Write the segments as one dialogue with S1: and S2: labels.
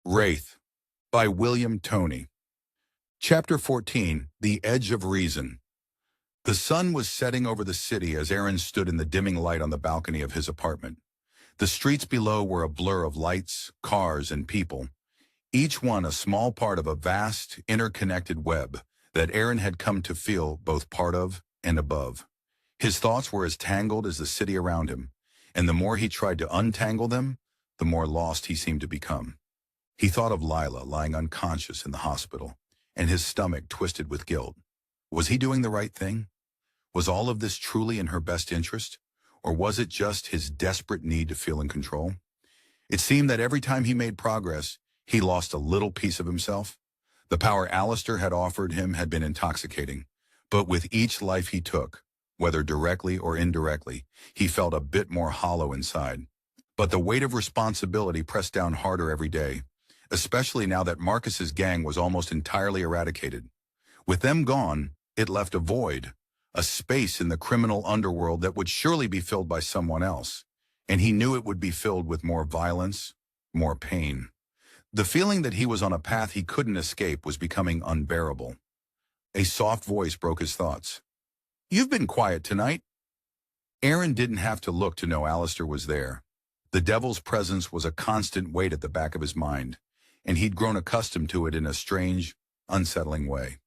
S1: Wraith by William Toney. Chapter 14, The Edge of Reason. The sun was setting over the city as Aaron stood in the dimming light on the balcony of his apartment. The streets below were a blur of lights, cars, and people, each one a small part of a vast, interconnected web that Aaron had come to feel both part of and above. His thoughts were as tangled as the city around him, and the more he tried to untangle them, the more lost he seemed to become. He thought of Lilah lying unconscious in the hospital, and his stomach twisted with guilt. Was he doing the right thing? Was all of this truly in her best interest? Or was it just his desperate need to feel in control? It seemed that every time he made progress, he lost a little piece of himself. The power Allistor had offered him had been intoxicating, but with each life he took, whether directly or indirectly, he felt a bit more hollow inside. But the weight of responsibility pressed down harder every day, especially now that Marcus's gang was almost entirely eradicated. With them gone, it left a void, a space in the criminal underworld that would surely be filled by someone else, and he knew it would be filled with more violence, more pain. The feeling that he was on a path he couldn't escape was becoming unbearable. A soft voice broke his thoughts. "You've been quiet tonight." Aaron didn't have to look to know Allistor was there. The devil's presence was a constant weight at the back of his mind, and he'd grown accustomed to it in a strange, unsettling way.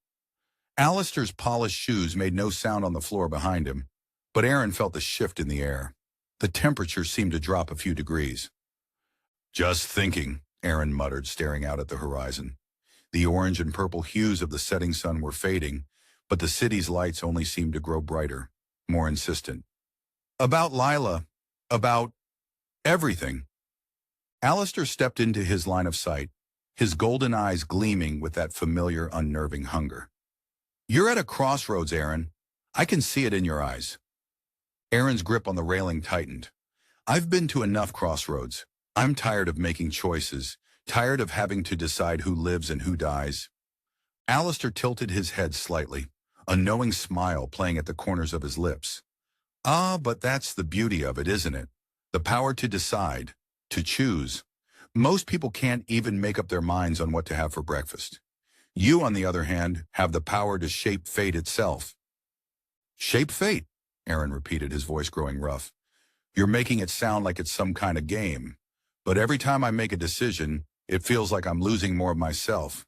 S1: Allistor's polished shoes made no sound on the floor behind him, but Aaron felt the shift in the air. The temperature seemed to drop a few degrees. "Just thinking," Aaron muttered, staring out at the horizon. The orange and purple hues of the setting sun were fading, but the city's lights only seemed to grow brighter, more insistent. "About Lilah, about everything." Allistor stepped into his line of sight, his golden eyes gleaming with that familiar, unnerving hunger. "You're at a crossroads, Aaron. I can see it in your eyes." Aaron's grip on the railing tightened. "I've been to enough crossroads. I'm tired of making choices, tired of having to decide who lives and who dies." Allistor tilted his head slightly, a knowing smile playing at the corners of his lips. "Ah, but that's the beauty of it, isn't it? The power to decide, to choose. Most people can't even make up their minds on what to have for breakfast. You, on the other hand, have the power to shape fate itself." "Shape fate," Aaron repeated, his voice growing rough. "You're making it sound like it's some kind of game. But every time I make a decision, it feels like I'm losing more of myself.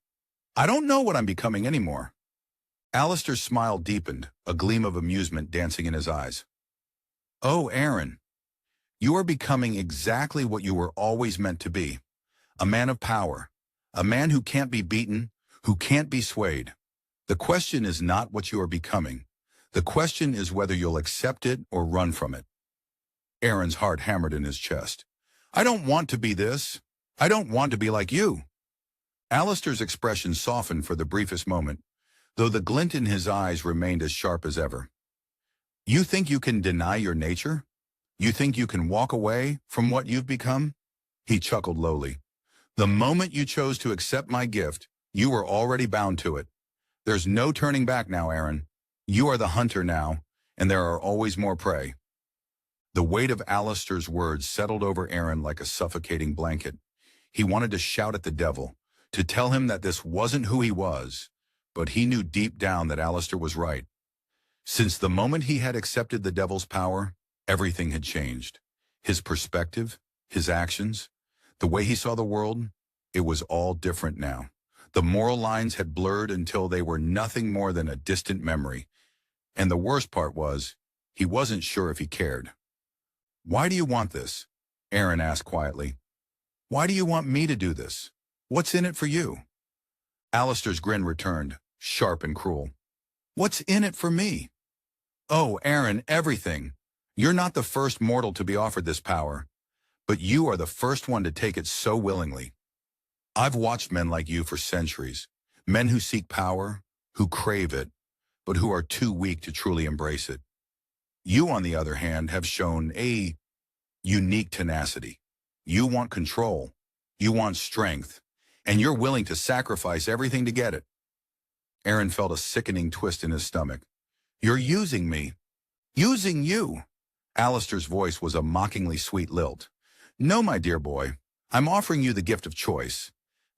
S1: I don't know what I'm becoming anymore." Allistor's smile deepened, a gleam of amusement dancing in his eyes. "Oh, Aaron, you are becoming exactly what you were always meant to be. A man of power. A man who can't be beaten, who can't be swayed. The question is not what you are becoming. The question is whether you'll accept it or run from it." Aaron's heart hammered in his chest. "I don't want to be this. I don't want to be like you." Allistor's expression softened for the briefest moment, though the glint in his eyes remained as sharp as ever. "You think you can deny your nature? You think you can walk away from what you've become?" He chuckled lowly. "The moment you chose to accept my gift, you were already bound to it. There's no turning back now, Aaron. You are the hunter now, and there are always more prey." The weight of Allistor's words settled over Aaron like a suffocating blanket. He wanted to shout at the devil, to tell him that this wasn't who he was, but he knew deep down that Allistor was right. Since the moment he had accepted the devil's power, everything had changed. His perspective, his actions, the way he saw the world, it was all different now. The moral lines had blurred until they were nothing more than a distant memory. And the worst part was, he wasn't sure if he cared. "Why do you want this?" Aaron asked quietly. "Why do you want me to do this? What's in it for you?" Allistor's grin returned, sharp and cruel. "What's in it for me?" "Oh, Aaron, everything. You're not the first mortal to be offered this power, but you are the first one to take it so willingly. I've watched men like you for centuries, men who seek power, who crave it, but who are too weak to truly embrace it. You, on the other hand, have shown a unique tenacity. You want control, you want strength, and you're willing to sacrifice everything to get it." Aaron felt a sickening twist in his stomach. "You're using me." "Using you?" Allistor's voice was a mockingly sweet lilt. "No, my dear boy, I'm offering you the gift of choice.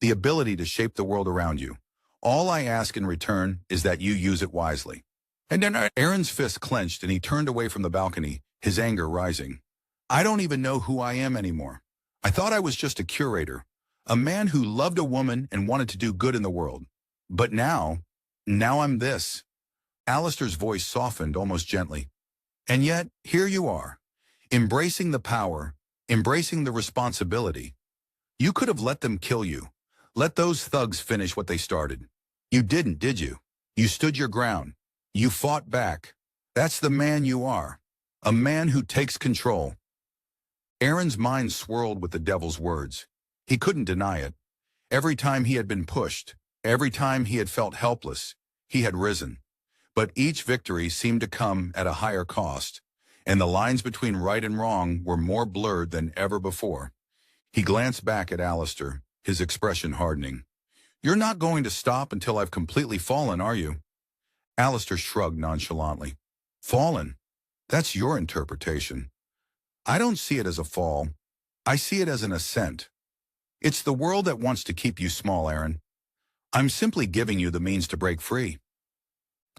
S1: the ability to shape the world around you. All I ask in return is that you use it wisely." And then Aaron's fist clenched and he turned away from the balcony, his anger rising. "I don't even know who I am anymore. I thought I was just a curator, a man who loved a woman and wanted to do good in the world. But now I'm this." Allistor's voice softened almost gently. "And yet, here you are, embracing the power, embracing the responsibility. You could have let them kill you. Let those thugs finish what they started. You didn't, did you? You stood your ground. You fought back. That's the man you are. A man who takes control." Aaron's mind swirled with the devil's words. He couldn't deny it. Every time he had been pushed, every time he had felt helpless, he had risen. But each victory seemed to come at a higher cost, and the lines between right and wrong were more blurred than ever before. He glanced back at Allistor, his expression hardening. "You're not going to stop until I've completely fallen, are you?" Allistor shrugged nonchalantly. "Fallen? That's your interpretation. I don't see it as a fall. I see it as an ascent. It's the world that wants to keep you small, Aaron. I'm simply giving you the means to break free."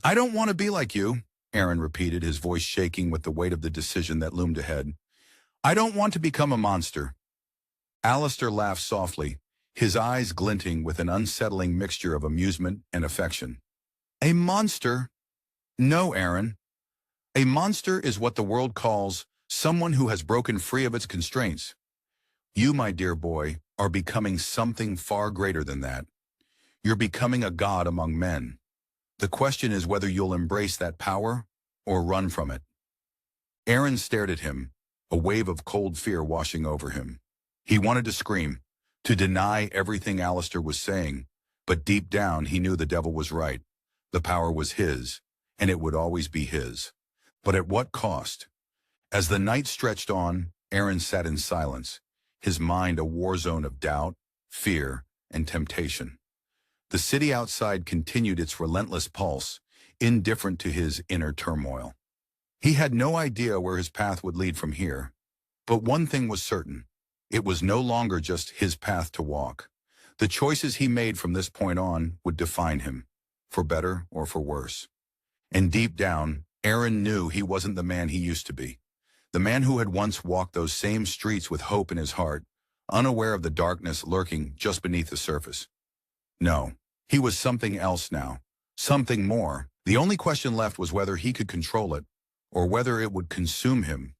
S1: "I don't want to be like you," Aaron repeated, his voice shaking with the weight of the decision that loomed ahead. "I don't want to become a monster." Allistor laughed softly, his eyes glinting with an unsettling mixture of amusement and affection. "A monster? No, Aaron. A monster is what the world calls someone who has broken free of its constraints. You, my dear boy, are becoming something far greater than that. You're becoming a god among men. The question is whether you'll embrace that power or run from it." Aaron stared at him, a wave of cold fear washing over him. He wanted to scream, to deny everything Allistor was saying, but deep down he knew the devil was right. The power was his, and it would always be his. But at what cost? As the night stretched on, Aaron sat in silence, his mind a war zone of doubt, fear, and temptation. The city outside continued its relentless pulse, indifferent to his inner turmoil. He had no idea where his path would lead from here. But one thing was certain. It was no longer just his path to walk. The choices he made from this point on would define him, for better or for worse. And deep down, Aaron knew he wasn't the man he used to be. The man who had once walked those same streets with hope in his heart, unaware of the darkness lurking just beneath the surface. No, he was something else now, something more. The only question left was whether he could control it, or whether it would consume him